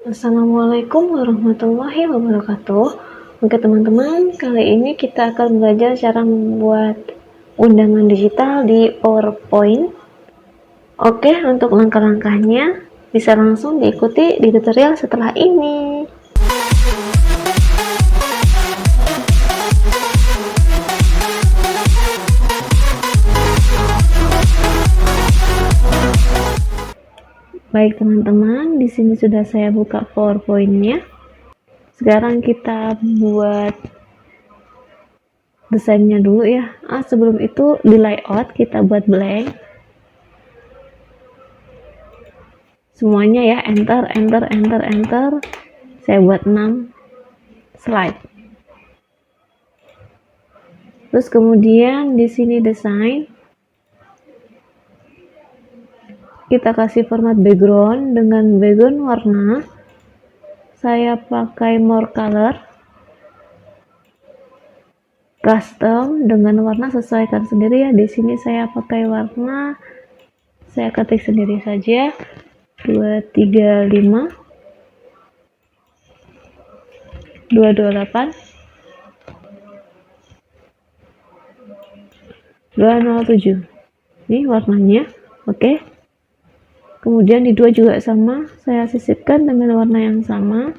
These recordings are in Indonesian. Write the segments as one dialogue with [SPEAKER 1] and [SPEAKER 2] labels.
[SPEAKER 1] Assalamualaikum warahmatullahi wabarakatuh. Oke teman-teman, kali ini kita akan belajar cara membuat undangan digital di PowerPoint. Oke, untuk langkah-langkahnya bisa langsung diikuti di tutorial setelah ini. Baik teman-teman, di sini sudah saya buka PowerPoint-nya. Sekarang kita buat desainnya dulu ya. Sebelum itu di layout kita buat blank. Semuanya ya, enter. Saya buat 6 slide. Terus kemudian di sini desain. Kita kasih format background dengan background warna. Saya pakai more color. Custom dengan warna sesuaikan sendiri ya. Di sini saya pakai warna, saya ketik sendiri saja 235 228 207. Ini warnanya. Oke. Kemudian di 2 juga sama, saya sisipkan dengan warna yang sama.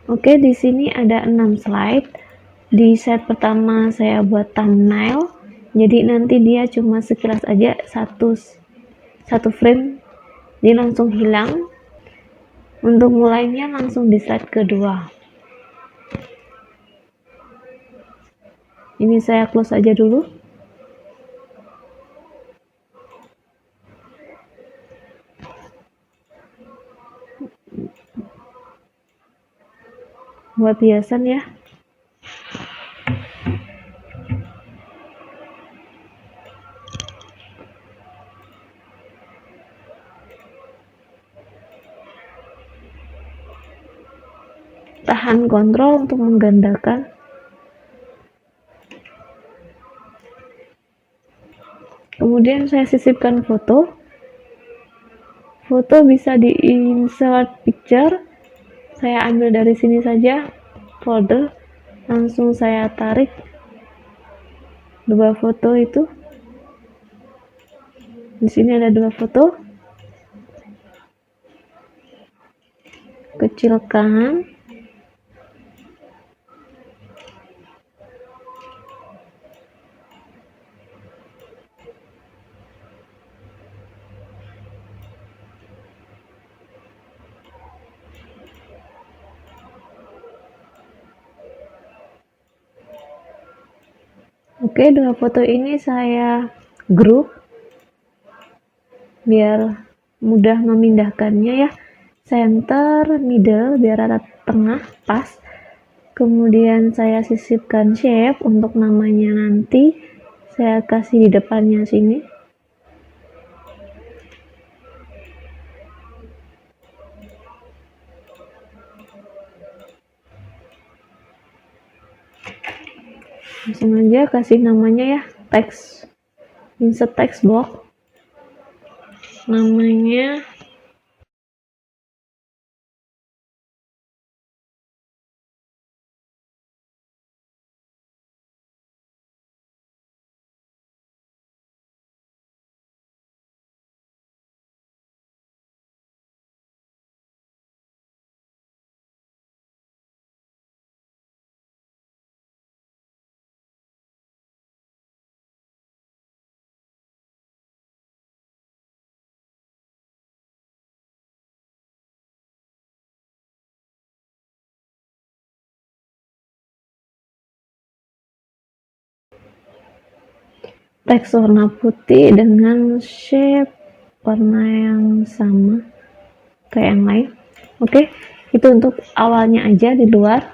[SPEAKER 1] Oke, di sini ada 6 slide. Di slide pertama saya buat thumbnail. Jadi nanti dia cuma sekilas aja satu frame, dia langsung hilang. Untuk mulainya langsung di slide kedua. Ini saya close aja dulu. Buat hiasan ya. Tahan kontrol untuk menggandakan. Kemudian saya sisipkan foto. Foto bisa di insert picture. Saya ambil dari sini saja folder, langsung saya tarik 2 foto itu. Di sini ada 2 foto. Kecilkan. Oke, 2 foto ini saya group biar mudah memindahkannya ya. Center, middle biar rata tengah pas. Kemudian saya sisipkan shape untuk namanya nanti saya kasih di depannya sini. Langsung aja kasih namanya ya, teks, insert text box, namanya teks warna putih dengan shape warna yang sama kayak yang lain. Oke, itu untuk awalnya aja di luar.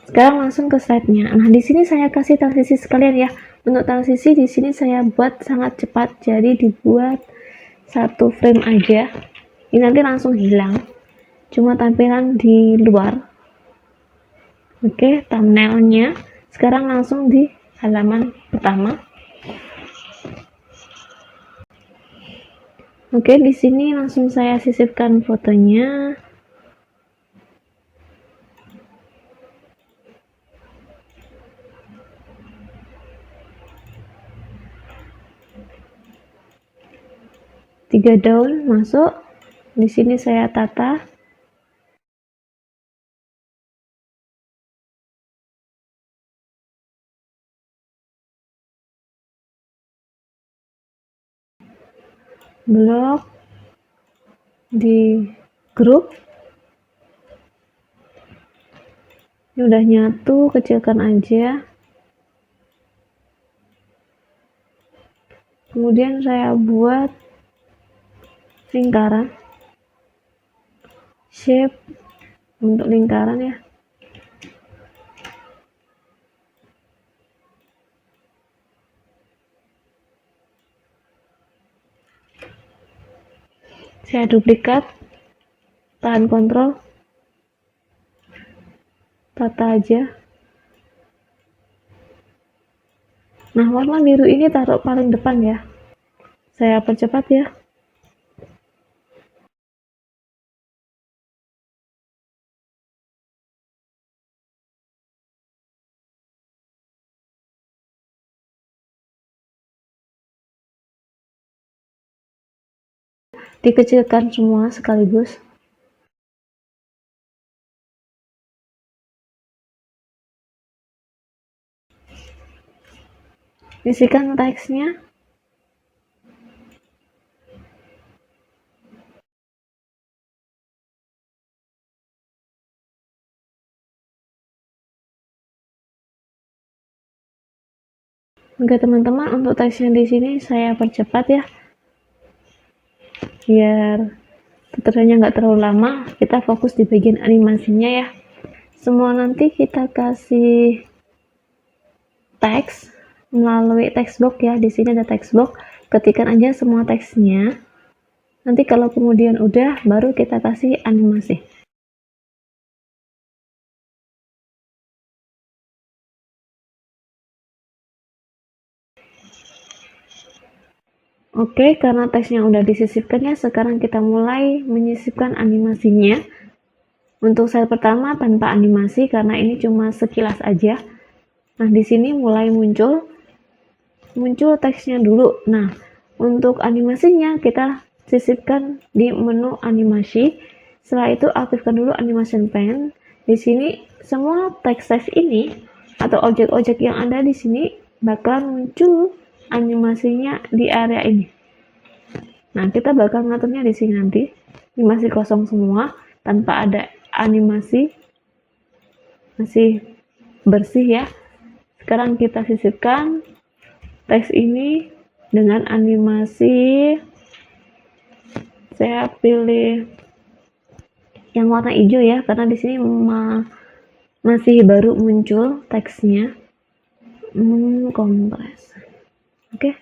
[SPEAKER 1] Sekarang langsung ke slide-nya. Nah, di sini saya kasih transisi sekalian ya. Untuk transisi di sini saya buat sangat cepat, jadi dibuat 1 frame aja. ini nanti langsung hilang, cuma tampilan di luar. Oke, thumbnailnya sekarang langsung di halaman pertama. Oke, di sini langsung saya sisipkan fotonya. Tiga daun masuk. Di sini saya tata. Blok di grup. Ini udah nyatu, kecilkan aja. Kemudian saya buat lingkaran, shape untuk lingkaran ya. Saya duplikat, tahan kontrol, tata aja. Nah, warna biru ini taruh paling depan ya. Saya percepat ya. Dikecilkan semua sekaligus. Isikan teksnya. Oke teman-teman, untuk teksnya di sini saya percepat ya, biar tutorialnya nggak terlalu lama. Kita fokus di bagian animasinya ya. Semua nanti kita kasih teks melalui text box ya. Di sini ada text box, ketikkan aja semua teksnya. Nanti kalau kemudian udah, baru kita kasih animasi. Oke, karena teksnya udah disisipkan ya, sekarang kita mulai menyisipkan animasinya. Untuk slide pertama tanpa animasi karena ini cuma sekilas aja. Nah, di sini mulai muncul teksnya dulu. Nah, untuk animasinya kita sisipkan di menu animasi. Setelah itu aktifkan dulu animation pen. Di sini semua teks ini atau objek-objek yang ada di sini bakal muncul animasinya di area ini. Nah, kita bakal ngaturnya di sini nanti. Ini masih kosong semua tanpa ada animasi. Masih bersih ya. Sekarang kita sisipkan teks ini dengan animasi. Saya pilih yang warna hijau ya, karena di sini masih baru muncul teksnya. Kompres. Oke.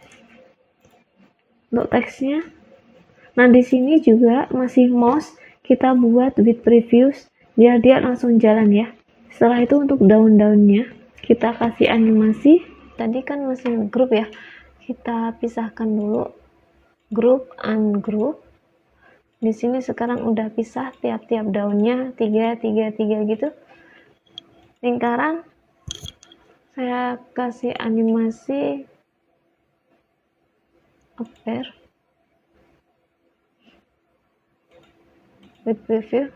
[SPEAKER 1] Untuk teksnya. Nah, di sini juga masih mouse kita buat with previews biar dia langsung jalan ya. Setelah itu untuk daun-daunnya kita kasih animasi. Tadi kan masih grup ya. Kita pisahkan dulu grup ungroup. Di sini sekarang udah pisah tiap-tiap daunnya 3 gitu. Lingkaran saya kasih animasi appear with preview.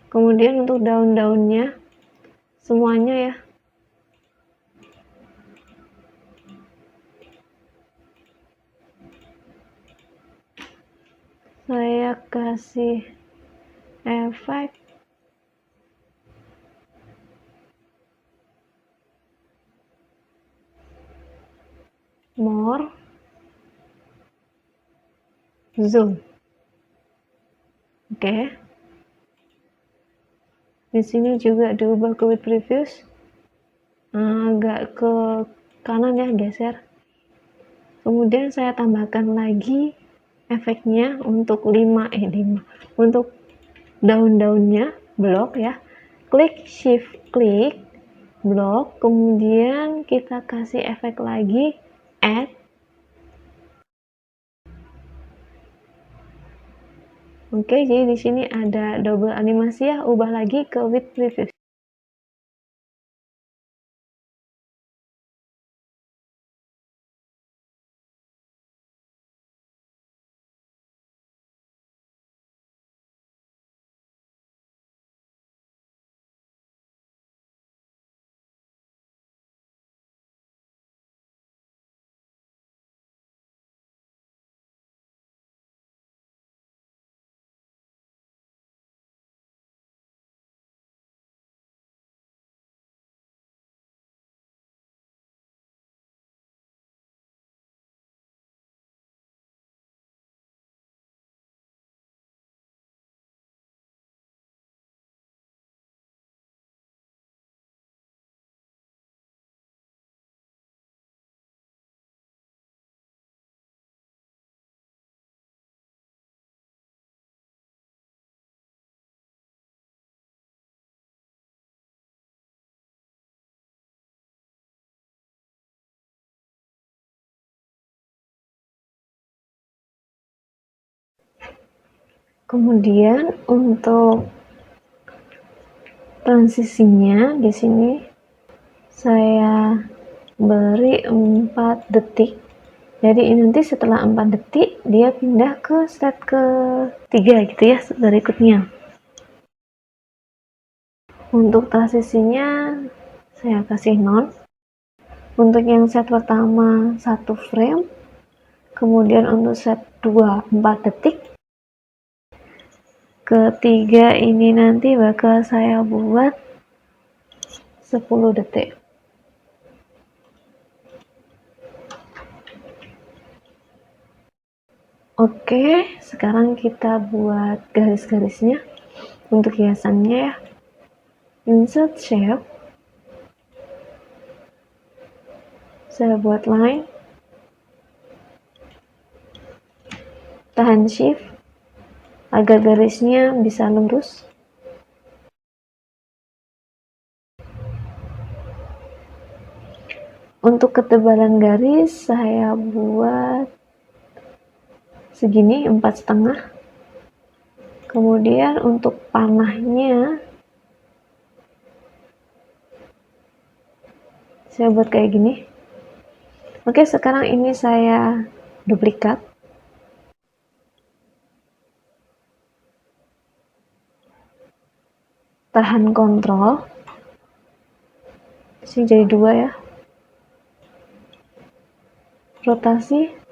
[SPEAKER 1] Kemudian untuk daun-daunnya semuanya ya. Saya kasih efek more zoom. Oke. Di sini juga diubah ke with previews. Agak ke kanan ya, geser. Kemudian saya tambahkan lagi efeknya untuk 5 untuk daun-daunnya, blok ya. Klik shift klik blok, kemudian kita kasih efek lagi add. Oke, jadi di sini ada double animasi ya, ubah lagi ke with preview. Kemudian untuk transisinya di sini saya beri 4 detik. Jadi nanti setelah 4 detik dia pindah ke step ke-3 gitu ya, berikutnya. Untuk transisinya saya kasih non. Untuk yang set pertama 1 frame, kemudian untuk set 2 4 detik, ketiga ini nanti bakal saya buat 10 detik. Oke, sekarang kita buat garis-garisnya untuk hiasannya ya. Insert shape, saya buat line, tahan shift agar garisnya bisa lurus. Untuk ketebalan garis saya buat segini, 4,5. Kemudian untuk panahnya saya buat kayak gini. Oke, sekarang ini saya duplikat. Tahan kontrol. Sini jadi 2 ya. Rotasi.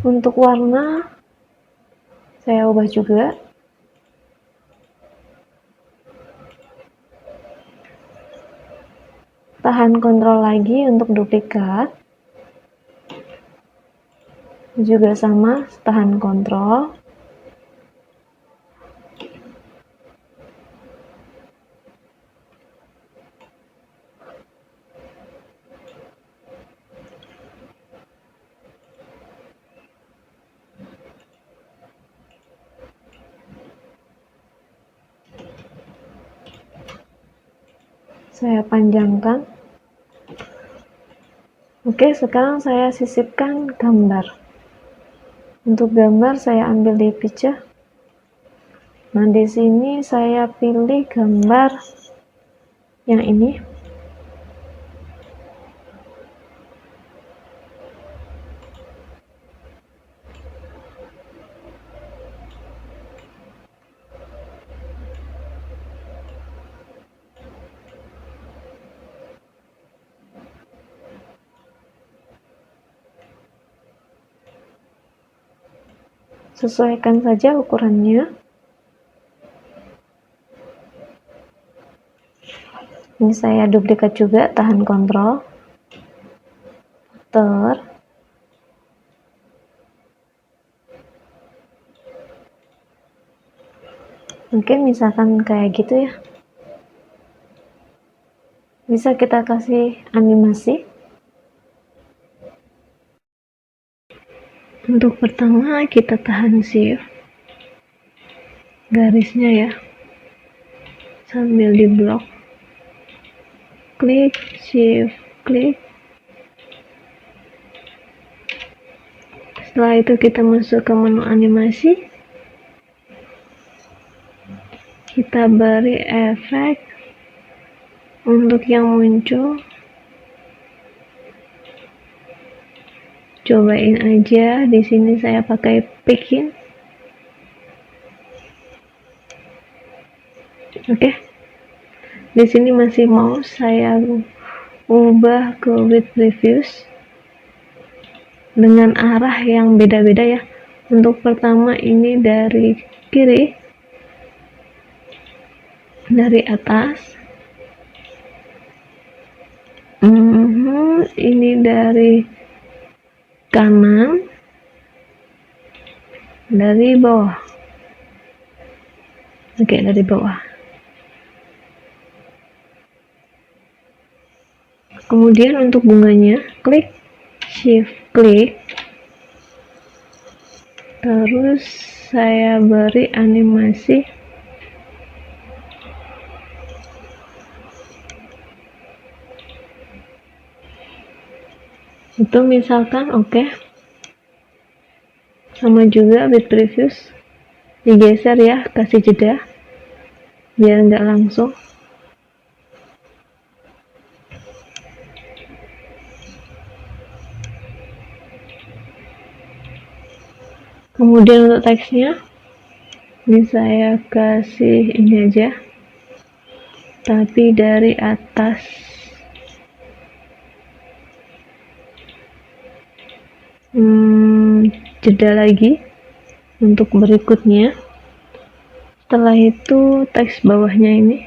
[SPEAKER 1] Untuk warna saya ubah juga. Tahan kontrol lagi untuk duplikat. Juga sama, tahan kontrol. Saya panjangkan. Oke, sekarang saya sisipkan gambar. Untuk gambar saya ambil di picture. Nah, di sini saya pilih gambar yang ini. Sesuaikan saja ukurannya. Ini saya duplikat juga, tahan kontrol, filter, Mungkin misalkan kayak gitu ya, bisa kita kasih animasi. Untuk pertama kita tahan shift garisnya ya, sambil di blok, klik shift klik. Setelah itu kita masuk ke menu animasi, kita beri efek untuk yang muncul. Cobain aja, di sini saya pakai picking. Oke. Di sini masih mau saya ubah ke with previews dengan arah yang beda-beda ya. Untuk pertama ini dari kiri, dari atas. Ini dari kanan, dari bawah. Oke, dari bawah. Kemudian untuk bunganya, klik shift klik, terus saya beri animasi itu, misalkan oke. Sama juga with previews, digeser ya, kasih jeda biar nggak langsung. Kemudian untuk teksnya ini saya kasih ini aja, tapi dari atas. Jeda lagi untuk berikutnya. Setelah itu teks bawahnya ini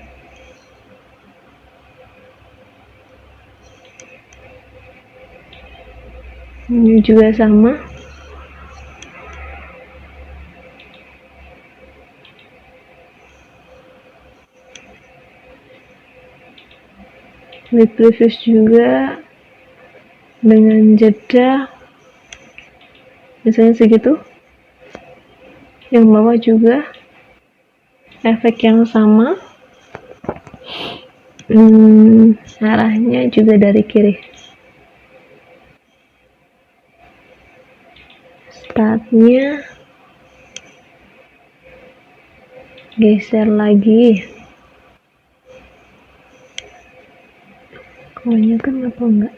[SPEAKER 1] juga sama. With previews juga dengan jeda misalnya segitu. Yang bawah juga efek yang sama, arahnya juga dari kiri. Startnya geser lagi, kebanyakan apa enggak.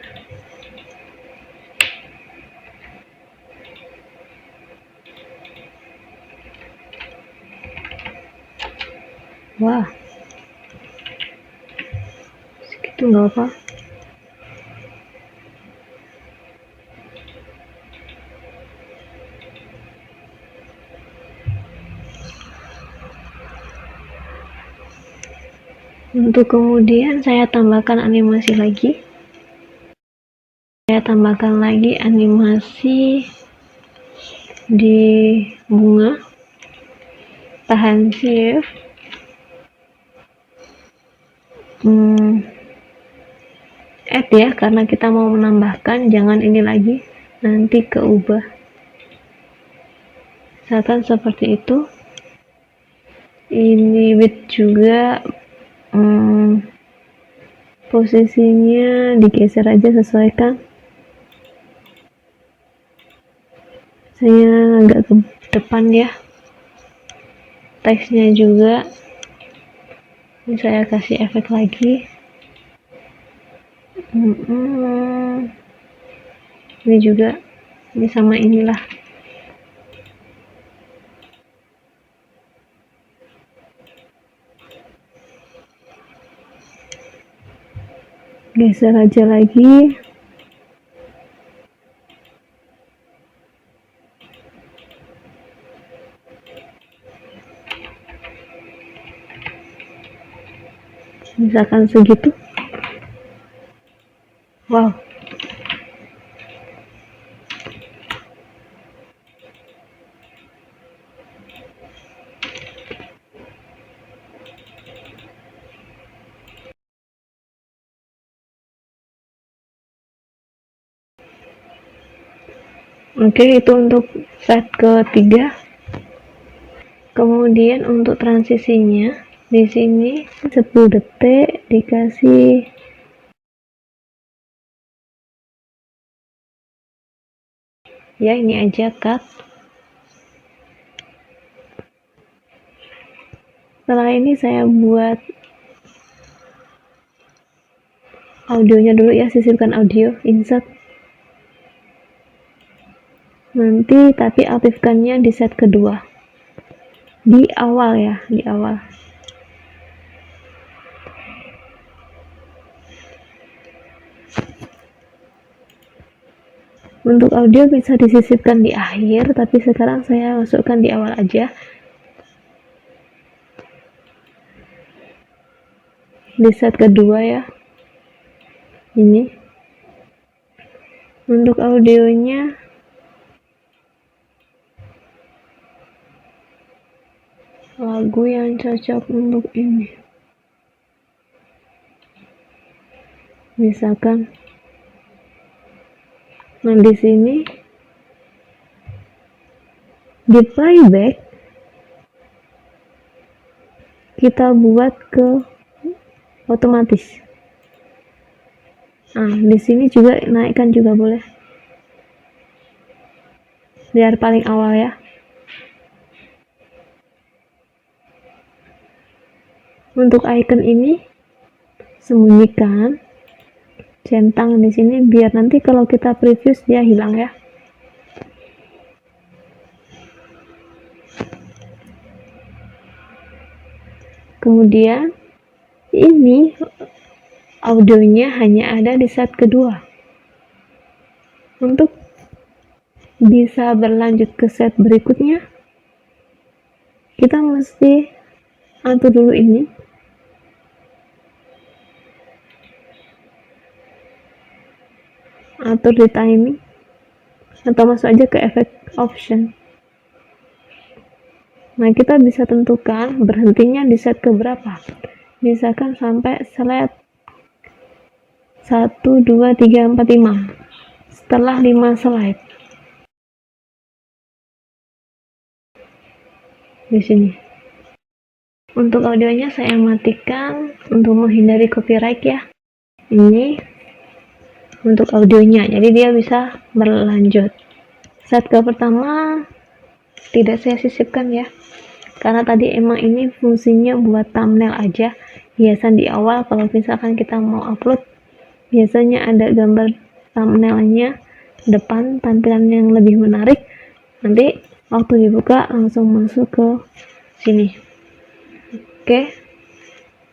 [SPEAKER 1] Wah, segitu nggak apa. Untuk kemudian saya tambahkan animasi lagi. Saya tambahkan lagi animasi di bunga, tahan shift, add ya, karena kita mau menambahkan, jangan ini lagi, nanti keubah. Misalkan seperti itu. Ini width juga, posisinya digeser aja, sesuaikan. Saya agak ke depan ya. Teksnya juga ini saya kasih efek lagi. Ini juga, ini sama inilah. Geser aja lagi. Misalkan segitu. Wow. Oke, itu untuk set ketiga. Kemudian untuk transisinya di sini 10 detik dikasih ya, ini aja cut. Setelah ini saya buat audionya dulu ya, sisipkan audio, insert. Nanti tapi aktifkannya di set kedua, di awal ya, di awal. Untuk audio bisa disisipkan di akhir, tapi sekarang saya masukkan di awal aja. Di set kedua ya. Ini. Untuk audionya lagu yang cocok untuk ini. Misalkan nah di sini di playback kita buat ke otomatis. Nah, di sini juga naikkan juga boleh. Biar paling awal ya. Untuk icon ini sembunyikan, centang di sini biar nanti kalau kita preview dia hilang ya. Kemudian ini audionya hanya ada di set kedua. Untuk bisa berlanjut ke set berikutnya, kita mesti atur dulu ini. Atur di timing atau masuk aja ke effect option. Nah, kita bisa tentukan berhentinya di set keberapa. Misalkan sampai slide 1, 2, 3, 4, 5. Setelah 5 slide. Di sini. Untuk audionya saya matikan untuk menghindari copyright ya. Ini untuk audionya, jadi dia bisa berlanjut. Set ke pertama tidak saya sisipkan ya, karena tadi emang ini fungsinya buat thumbnail aja, hiasan di awal. Kalau misalkan kita mau upload, biasanya ada gambar thumbnailnya depan, tampilan yang lebih menarik. Nanti waktu dibuka langsung masuk ke sini. Oke,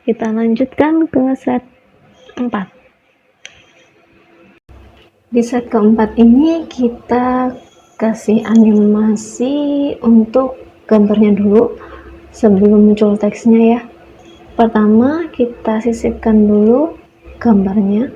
[SPEAKER 1] kita lanjutkan ke set 4. Di set keempat ini kita kasih animasi untuk gambarnya dulu sebelum muncul teksnya ya. Pertama kita sisipkan dulu gambarnya.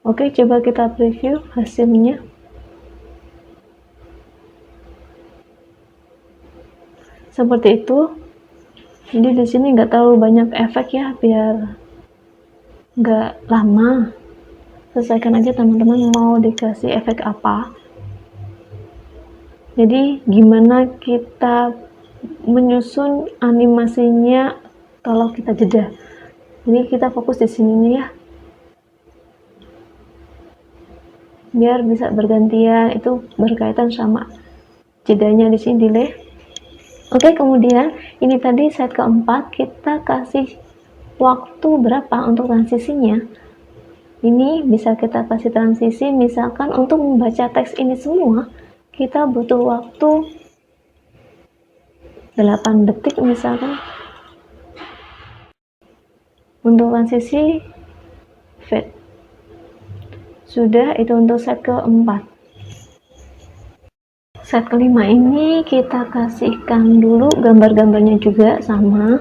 [SPEAKER 1] Oke, coba kita preview hasilnya. Seperti itu. Jadi di sini nggak terlalu banyak efek ya, biar nggak lama. Sesuaikan aja teman-teman mau dikasih efek apa. Jadi gimana kita menyusun animasinya kalau kita jeda. Jadi kita fokus di sini ya, biar bisa bergantian, itu berkaitan sama jedanya di sini delay. Oke, kemudian ini tadi set keempat, kita kasih waktu berapa untuk transisinya. Ini bisa kita kasih transisi, misalkan untuk membaca teks ini semua kita butuh waktu 8 detik misalkan. Untuk transisi fade. Sudah, itu untuk set keempat. Set kelima ini kita kasihkan dulu gambar-gambarnya juga sama.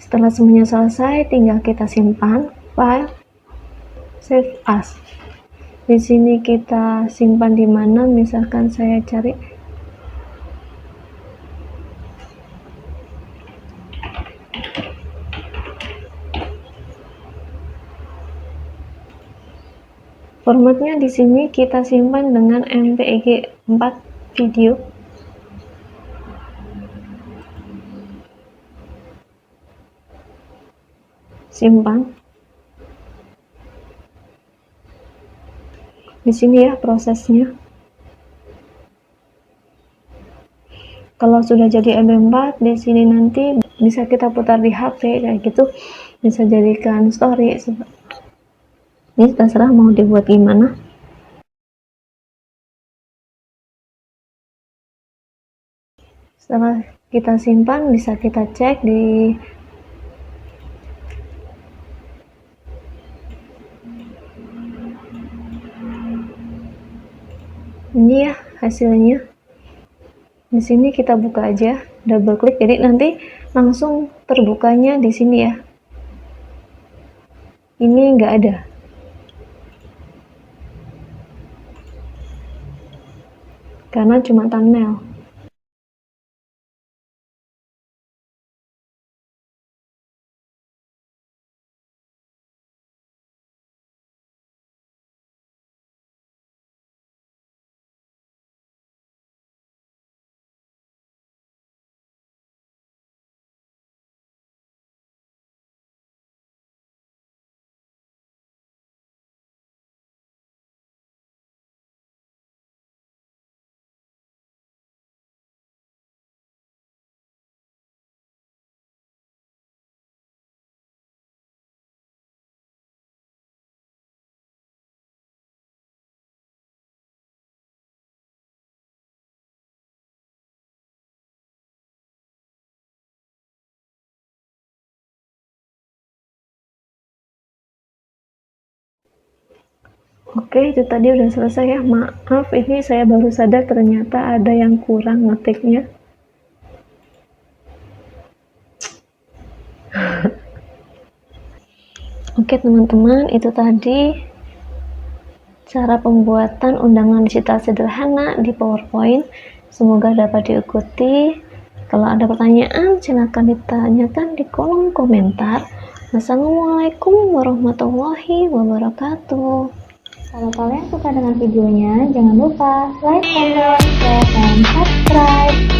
[SPEAKER 1] Setelah semuanya selesai, tinggal kita simpan file save as. Di sini kita simpan di mana, misalkan saya cari formatnya. Di sini kita simpan dengan MPEG 4 video. Simpan. Di sini ya prosesnya. Kalau sudah jadi MP4, di sini nanti bisa kita putar di HP kayak gitu, bisa jadikan story. Ini terserah mau dibuat gimana. Setelah kita simpan, bisa kita cek di ini ya hasilnya. Di sini kita buka aja, double klik, jadi nanti langsung terbukanya di sini ya. Ini nggak ada, karena cuma thumbnail. Oke, itu tadi udah selesai ya. Maaf, ini saya baru sadar ternyata ada yang kurang ngetiknya. Oke teman-teman, itu tadi cara pembuatan undangan digital sederhana di PowerPoint. Semoga dapat diikuti. Kalau ada pertanyaan, silakan ditanyakan di kolom komentar. Wassalamualaikum warahmatullahi wabarakatuh.
[SPEAKER 2] Kalau kalian suka dengan videonya, jangan lupa like, comment, share, dan subscribe.